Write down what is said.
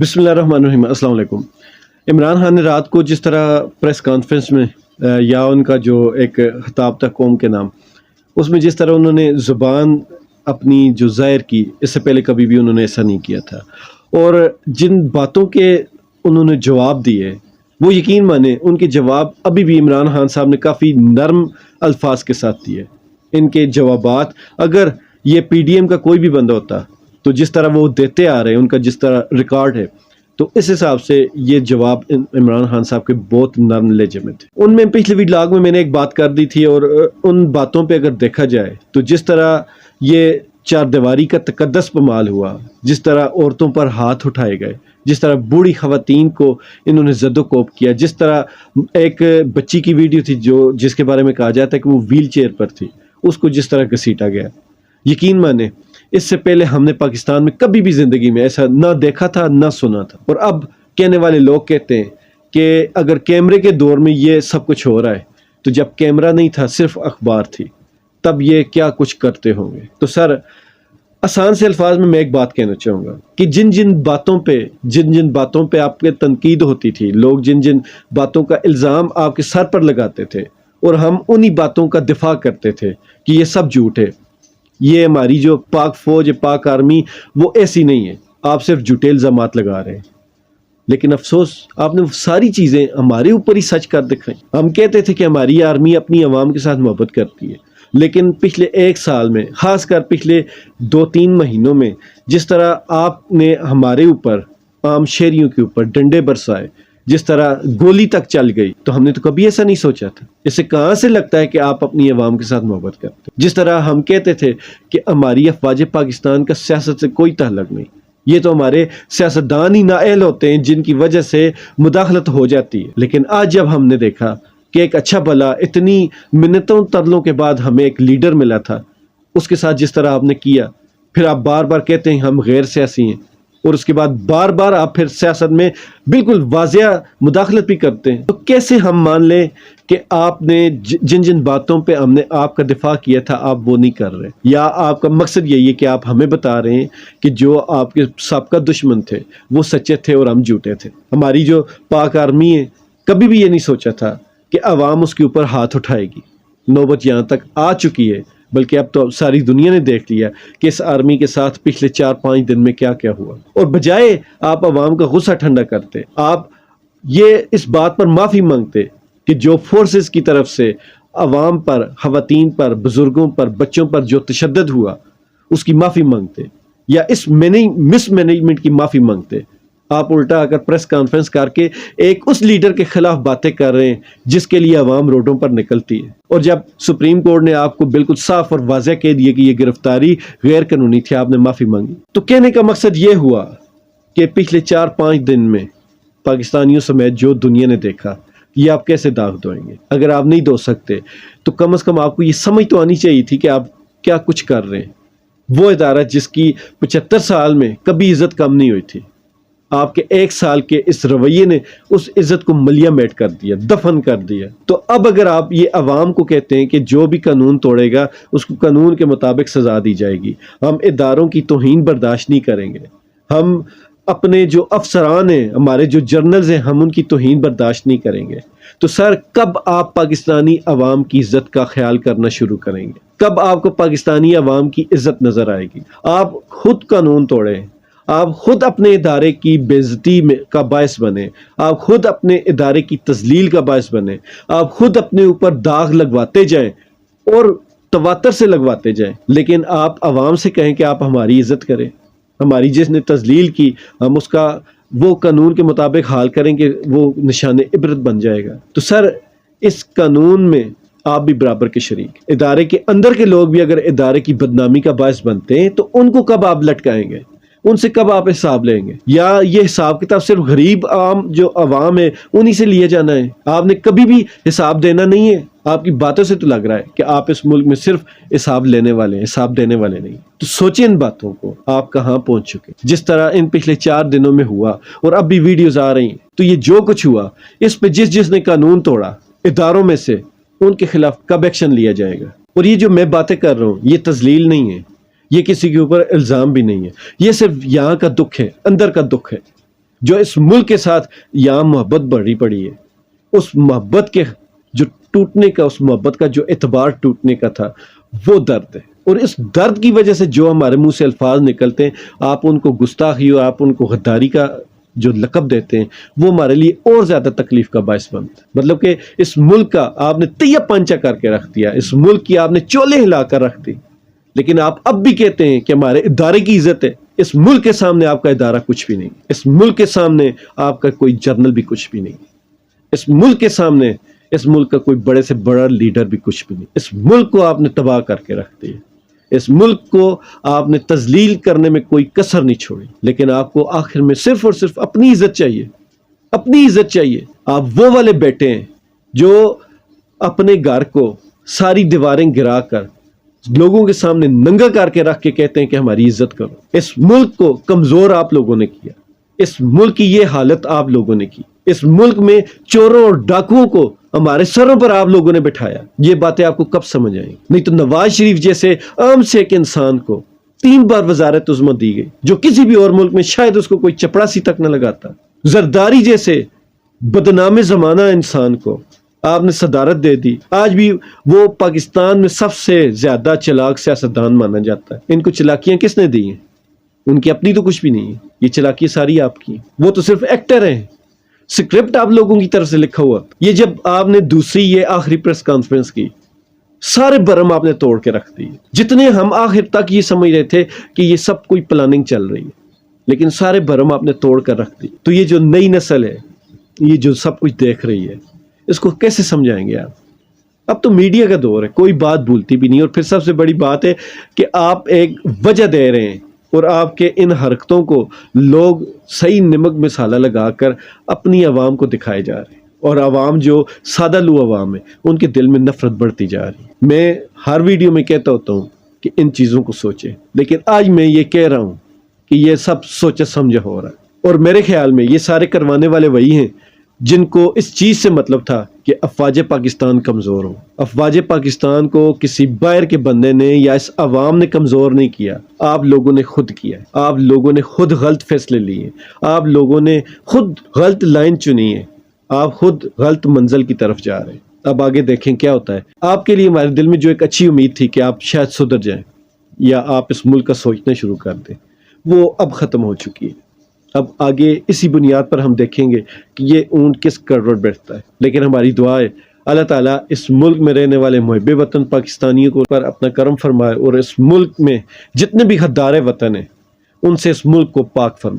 बिस्मिल्लाहिर्रहमानिर्रहीम। अस्सलाम वालेकुम। इमरान खान ने रात को जिस तरह प्रेस कॉन्फ्रेंस में या उनका जो एक खिताब था कौम के नाम, उसमें जिस तरह उन्होंने ज़ुबान अपनी जो ज़ाहिर की, इससे पहले कभी भी उन्होंने ऐसा नहीं किया था। और जिन बातों के उन्होंने जवाब दिए, वो यकीन माने उनके जवाब अभी भी इमरान खान साहब ने काफ़ी नरम अल्फाज के साथ दिए। इनके जवाबात अगर ये पीडीएम का कोई भी बंदा होता तो जिस तरह वो देते आ रहे हैं, उनका जिस तरह रिकॉर्ड है, तो इस हिसाब से ये जवाब इमरान खान साहब के बहुत नरम लहजे में थे। उनमें पिछले व्लॉग में मैंने एक बात कर दी थी और उन बातों पे अगर देखा जाए तो जिस तरह ये चार दीवारी का तकद्दस पमाल हुआ, जिस तरह औरतों पर हाथ उठाए गए, जिस तरह बूढ़ी खवातीन को इन्होंने ज़दोकोप किया, जिस तरह एक बच्ची की वीडियो थी जिसके बारे में कहा जाता है कि वो व्हील चेयर पर थी, उसको जिस तरह घसीटा गया, यकीन माने इससे पहले हमने पाकिस्तान में कभी भी ज़िंदगी में ऐसा ना देखा था ना सुना था। और अब कहने वाले लोग कहते हैं कि अगर कैमरे के दौर में ये सब कुछ हो रहा है तो जब कैमरा नहीं था, सिर्फ अखबार थी, तब ये क्या कुछ करते होंगे। तो सर, आसान से अल्फाज में मैं एक बात कहना चाहूँगा कि जिन जिन बातों पे आपके तनकीद होती थी, लोग जिन जिन बातों का इल्ज़ाम आपके सर पर लगाते थे और हम उन्हीं बातों का दिफा करते थे कि ये सब झूठ है, ये हमारी जो पाक फौज, पाक आर्मी, वो ऐसी नहीं है, आप सिर्फ झूठे इल्ज़ामात लगा रहे हैं। लेकिन अफसोस, आपने वो सारी चीज़ें हमारे ऊपर ही सच कर दिखाई। हम कहते थे कि हमारी आर्मी अपनी आवाम के साथ मोहब्बत करती है, लेकिन पिछले एक साल में, ख़ासकर पिछले 2-3 महीनों में, जिस तरह आपने हमारे ऊपर, आम शहरियों के ऊपर डंडे बरसाए, जिस तरह गोली तक चल गई, तो हमने तो कभी ऐसा नहीं सोचा था। इसे कहाँ से लगता है कि आप अपनी आवाम के साथ मोहब्बत करते। जिस तरह हम कहते थे कि हमारी अफवाज पाकिस्तान का सियासत से कोई ताल्लुक नहीं, ये तो हमारे सियासतदान ही नाअहल होते हैं जिनकी वजह से मुदाखलत हो जाती है। लेकिन आज जब हमने देखा कि एक अच्छा भला इतनी मिन्नतों तरलों के बाद हमें एक लीडर मिला था, उसके साथ जिस तरह आपने किया, फिर आप बार बार कहते हैं हम गैर सियासी हैं, और उसके बाद बार बार आप फिर सियासत में बिल्कुल वाज़ेह मुदाखलत भी करते हैं, तो कैसे हम मान लें कि आपने जिन जिन बातों पे हमने आपका दिफा किया था आप वो नहीं कर रहे, या आपका मकसद यही है कि आप हमें बता रहे हैं कि जो आपके सबका दुश्मन थे वो सच्चे थे और हम झूठे थे। हमारी जो पाक आर्मी है, कभी भी ये नहीं सोचा था कि अवाम उसके ऊपर हाथ उठाएगी। नौबत यहाँ तक आ चुकी है, बल्कि अब तो सारी दुनिया ने देख लिया कि इस आर्मी के साथ पिछले 4-5 दिन में क्या क्या हुआ। और बजाय आप अवाम का गुस्सा ठंडा करते, आप ये इस बात पर माफ़ी मांगते कि जो फोर्सेस की तरफ से अवाम पर, खवातीन पर, बुजुर्गों पर, बच्चों पर जो तशद्दुद हुआ, उसकी माफ़ी मांगते, या इस मिस मैनेजमेंट की माफ़ी मांगते। आप उल्टा आकर प्रेस कॉन्फ्रेंस करके एक उस लीडर के खिलाफ बातें कर रहे हैं जिसके लिए आवाम रोडों पर निकलती है। और जब सुप्रीम कोर्ट ने आपको बिल्कुल साफ और वाज़ेह कह दिया कि ये गिरफ्तारी गैर कानूनी थी, आपने माफ़ी मांगी। तो कहने का मकसद ये हुआ कि पिछले 4-5 दिन में पाकिस्तानियों समेत जो दुनिया ने देखा, ये आप कैसे दाग धोएंगे। अगर आप नहीं धो सकते तो कम से कम आपको ये समझ तो आनी चाहिए थी कि आप क्या कुछ कर रहे हैं। वो इदारा जिसकी 75 साल में कभी इज्जत कम नहीं हुई थी, आपके 1 साल के इस रवैये ने उस इज्जत को मलिया मेट कर दिया, दफन कर दिया। तो अब अगर आप ये अवाम को कहते हैं कि जो भी कानून तोड़ेगा उसको कानून के मुताबिक सजा दी जाएगी, हम इदारों की तौहीन बर्दाश्त नहीं करेंगे, हम अपने जो अफसरान हैं, हमारे जो जर्नल्स हैं, हम उनकी तौहीन बर्दाश्त नहीं करेंगे, तो सर कब आप पाकिस्तानी अवाम की इज्जत का ख्याल करना शुरू करेंगे? कब आपको पाकिस्तानी अवाम की इज्जत नजर आएगी? आप खुद कानून तोड़ें, आप खुद अपने इदारे की बेइज्जती का बायस बने, आप खुद अपने इदारे की तजलील का बायस बने, आप खुद अपने ऊपर दाग लगवाते जाएं और तवातर से लगवाते जाएं, लेकिन आप आवाम से कहें कि आप हमारी इज्जत करें, हमारी जिसने तजलील की हम उसका वो कानून के मुताबिक हाल करेंगे, वो निशान इबरत बन जाएगा। तो सर, इस कानून में आप भी बराबर के शरीक, इदारे के अंदर के लोग भी अगर इदारे की बदनामी का बायस बनते हैं तो उनको कब आप लटकाएंगे, उनसे कब आप हिसाब लेंगे? या ये हिसाब किताब सिर्फ गरीब आम जो अवाम है उन्हीं से लिए जाना है? आपने कभी भी हिसाब देना नहीं है। आपकी बातों से तो लग रहा है कि आप इस मुल्क में सिर्फ हिसाब लेने वाले हैं, हिसाब देने वाले नहीं। तो सोचिए इन बातों को, आप कहाँ पहुंच चुके। जिस तरह इन पिछले 4 दिनों में हुआ और अब भी वीडियोज आ रही हैं, तो ये जो कुछ हुआ, इस पे जिसने कानून तोड़ा इदारों में से, उनके खिलाफ कब एक्शन लिया जाएगा? और ये जो मैं बातें कर रहा हूँ, ये तजलील नहीं है, ये किसी के ऊपर इल्ज़ाम भी नहीं है, ये सिर्फ यहाँ का दुख है, अंदर का दुख है جو اس ملک کے ساتھ یہاں محبت بڑھی پڑی ہے، اس محبت کے جو ٹوٹنے کا، اس محبت کا جو اعتبار ٹوٹنے کا تھا، وہ درد ہے۔ اور اس درد کی وجہ سے جو ہمارے منہ سے الفاظ نکلتے ہیں، آپ ان کو گستاخی اور آپ ان کو غداری کا جو لقب دیتے ہیں، وہ ہمارے لیے اور زیادہ تکلیف کا باعث بنتا ہے۔ مطلب کہ اس ملک کا آپ نے تیہ پنچا کر کے رکھ دیا، اس ملک کی آپ نے چولے ہلا کر رکھ دی، لیکن آپ اب بھی کہتے ہیں کہ ہمارے ادارے کی عزت ہے۔ اس ملک کے سامنے آپ کا ادارہ کچھ بھی نہیں، اس ملک کے سامنے آپ کا کوئی جرنل بھی کچھ بھی نہیں، اس ملک کے سامنے اس ملک کا کوئی بڑے سے بڑا لیڈر بھی کچھ بھی نہیں۔ اس ملک کو آپ نے تباہ کر کے رکھ دیا، اس ملک کو آپ نے تذلیل کرنے میں کوئی کسر نہیں چھوڑی، لیکن آپ کو آخر میں صرف اور صرف اپنی عزت چاہیے، اپنی عزت چاہیے۔ آپ وہ والے بیٹے ہیں جو اپنے گھر کو ساری دیواریں گرا کر لوگوں کے سامنے ننگا کر کے رکھ کے کہتے ہیں کہ ہماری عزت کرو۔ اس ملک کو کمزور آپ لوگوں نے کیا، اس ملک کی یہ حالت آپ لوگوں نے کی، اس ملک میں چوروں اور ڈاکوؤں کو ہمارے سروں پر آپ لوگوں نے بٹھایا۔ یہ باتیں آپ کو کب سمجھ آئیں؟ نہیں تو نواز شریف جیسے عام سے ایک انسان کو 3 بار وزارت عظمیٰ دی گئی، جو کسی بھی اور ملک میں شاید اس کو کوئی چپڑاسی تک نہ لگاتا۔ زرداری جیسے بدنام زمانہ انسان کو آپ نے صدارت دے دی۔ آج بھی وہ پاکستان میں سب سے زیادہ چلاک سیاستدان مانا جاتا ہے۔ ان کو چلاکیاں کس نے دی ہیں؟ ان کی اپنی تو کچھ بھی نہیں ہے، یہ چلاکی ساری آپ کی۔ وہ تو صرف ایکٹر ہیں، سکرپٹ آپ لوگوں کی طرف سے لکھا ہوا۔ یہ جب آپ نے دوسری یہ آخری پریس کانفرنس کی، سارے برم آپ نے توڑ کے رکھ دی۔ جتنے ہم آخر تک یہ سمجھ رہے تھے کہ یہ سب کوئی پلاننگ چل رہی ہے، لیکن سارے برم آپ نے توڑ کر رکھ دی۔ تو یہ جو نئی نسل ہے، یہ جو سب کچھ دیکھ رہی ہے، اس کو کیسے سمجھائیں گے آپ؟ اب تو میڈیا کا دور ہے، کوئی بات بھولتی بھی نہیں۔ اور پھر سب سے بڑی بات ہے کہ آپ ایک وجہ دے رہے ہیں اور آپ کے ان حرکتوں کو لوگ صحیح نمک مسالہ لگا کر اپنی عوام کو دکھائے جا رہے ہیں، اور عوام جو سادہ لو عوام ہے، ان کے دل میں نفرت بڑھتی جا رہی ہے۔ میں ہر ویڈیو میں کہتا ہوتا ہوں کہ ان چیزوں کو سوچیں، لیکن آج میں یہ کہہ رہا ہوں کہ یہ سب سوچا سمجھا ہو رہا ہے۔ اور میرے خیال میں یہ سارے کروانے والے وہی ہیں جن کو اس چیز سے مطلب تھا کہ افواج پاکستان کمزور ہوں۔ افواج پاکستان کو کسی باہر کے بندے نے یا اس عوام نے کمزور نہیں کیا، آپ لوگوں نے خود کیا ہے۔ آپ لوگوں نے خود غلط فیصلے لیے، آپ لوگوں نے خود غلط لائن چنی ہے، آپ خود غلط منزل کی طرف جا رہے ہیں۔ اب آگے دیکھیں کیا ہوتا ہے۔ آپ کے لیے ہمارے دل میں جو ایک اچھی امید تھی کہ آپ شاید سدھر جائیں یا آپ اس ملک کا سوچنا شروع کر دیں، وہ اب ختم ہو چکی ہے۔ اب آگے اسی بنیاد پر ہم دیکھیں گے کہ یہ اونٹ کس کروٹ بیٹھتا ہے۔ لیکن ہماری دعا ہے اللہ تعالیٰ اس ملک میں رہنے والے محب وطن پاکستانیوں کو پر اپنا کرم فرمائے، اور اس ملک میں جتنے بھی غدار وطن ہیں ان سے اس ملک کو پاک فرمائے۔